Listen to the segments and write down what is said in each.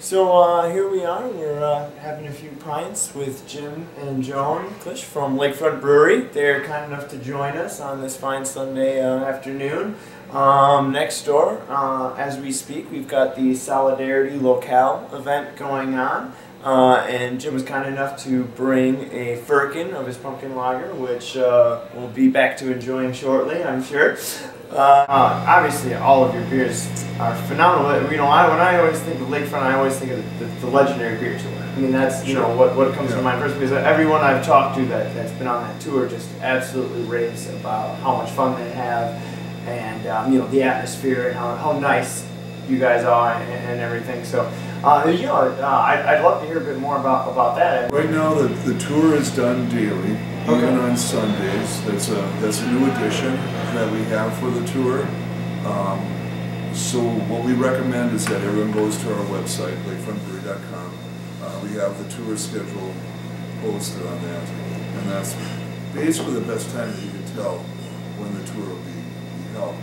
So here we are, we're having a few pints with Jim and Joan Klisch from Lakefront Brewery. They're kind enough to join us on this fine Sunday afternoon. Next door, as we speak, we've got the Solidarity Locale event going on. And Jim was kind enough to bring a Firkin of his pumpkin lager, which we'll be back to enjoying shortly, I'm sure. Obviously, all of your beers are phenomenal. You know, when I always think of Lakefront, I always think of the legendary beer tour. I mean, that's what comes to mind first, because everyone I've talked to that's been on that tour just absolutely raves about how much fun they have, and the atmosphere and how nice you guys are and everything. So. I'd love to hear a bit more about that. Right now, the tour is done daily, even on Sundays. That's a new addition that we have for the tour. So what we recommend is that everyone goes to our website, lakefrontbrewery.com. We have the tour schedule posted on that, and that's basically the best time that you can tell when the tour will be held.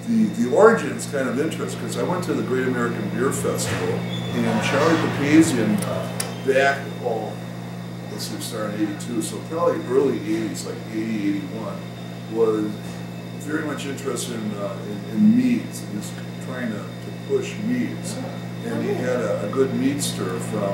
The origin is kind of interesting because I went to the Great American Beer Festival, and Charlie Papazian back, let's see, started in '82, so probably early '80s, like '80, '81, was very much interested in meads, and just trying to push meads. And he had a good mead stir from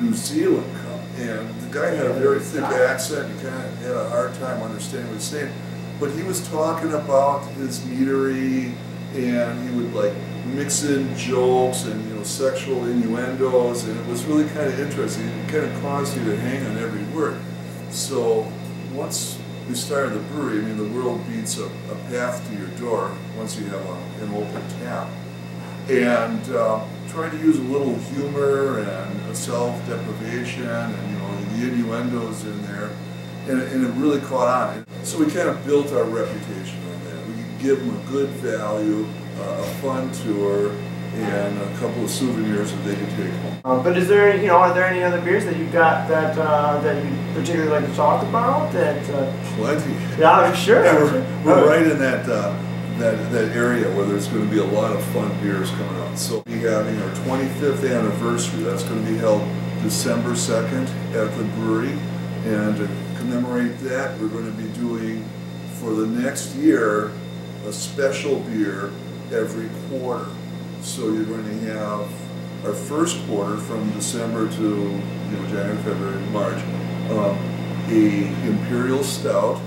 New Zealand come, and the guy had a very thick accent. He kind of had a hard time understanding what he was saying. But he was talking about his meadery, and he would like mix in jokes and sexual innuendos, and it was really kind of interesting. It kind of caused you to hang on every word. So once we started the brewery, I mean, the world beats a path to your door once you have an open tap, and trying to use a little humor and self-deprivation and the innuendos in there. And it really caught on. So we kind of built our reputation on that. We could give them a good value, a fun tour, and a couple of souvenirs that they could take home. But is there, are there any other beers that you've got that you particularly like to talk about? Plenty. Yeah, I'm sure. Yeah, we're right in that area where there's going to be a lot of fun beers coming out. So we're having our 25th anniversary. That's going to be held December 2nd at the brewery, and to commemorate that, we're going to be doing, for the next year, a special beer every quarter. So you're going to have our first quarter from December to January, February, March, a Imperial Stout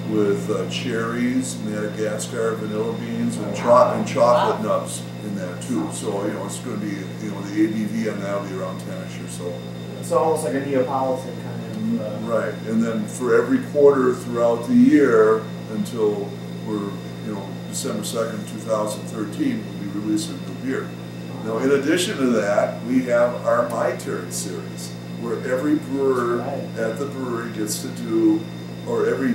with cherries, Madagascar vanilla beans, and chocolate nubs in that too. So it's going to be the ABV on that will be around 10ish or so. It's almost like a Neapolitan kind of. Right, and then for every quarter throughout the year until we're, December 2nd, 2013, we'll be releasing a new beer. Now, in addition to that, we have our My Turn series, where every brewer at the brewery gets to do, or every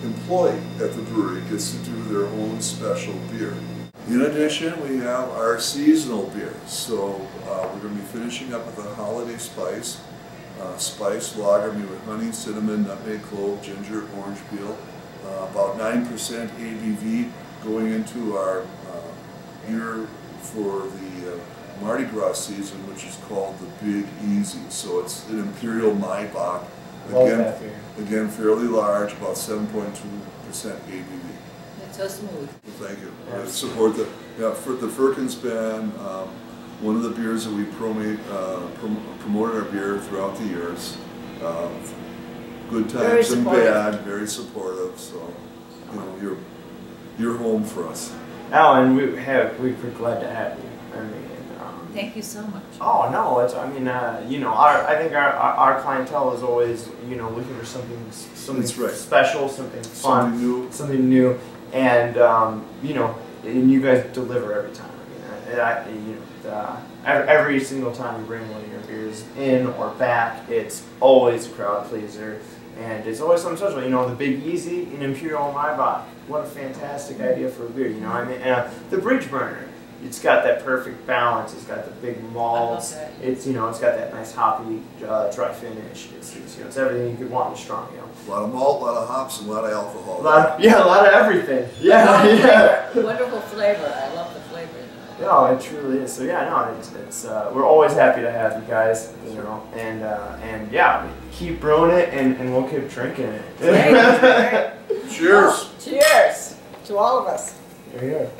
employee at the brewery gets to do their own special beer. In addition, we have our seasonal beers. So we're going to be finishing up with a holiday spice. Spice lager made with honey, cinnamon, nutmeg, clove, ginger, orange peel. About 9% ABV going into our beer for the Mardi Gras season, which is called the Big Easy. So it's an Imperial Maibach. Again, fairly large, about 7.2% ABV. That's so smooth. Well, thank you. I support the Firkin's been one of the beers that we promoted our beer throughout the years. Good times and bad, very supportive. So you're home for us. Oh, and we're glad to have you. I mean, thank you so much. Oh no, I think our clientele is always looking for something special, something fun, something new, and and you guys deliver every time. Every single time you bring one of your beers in or back, it's always a crowd pleaser, and it's always something special. The Big Easy in Imperial Maibach. What a fantastic idea for a beer. And the Bridge Burner. It's got that perfect balance. It's got the big malts. It's it's got that nice hoppy dry finish. It's everything you could want in a strong ale. A lot of malt, a lot of hops, and a lot of alcohol. A lot of everything. Yeah, Wonderful flavor. I love the flavor. No, it truly is. So yeah, no, it's we're always happy to have you guys, you know, and yeah, keep brewing it, and we'll keep drinking it. Cheers. Cheers to all of us. Here we go.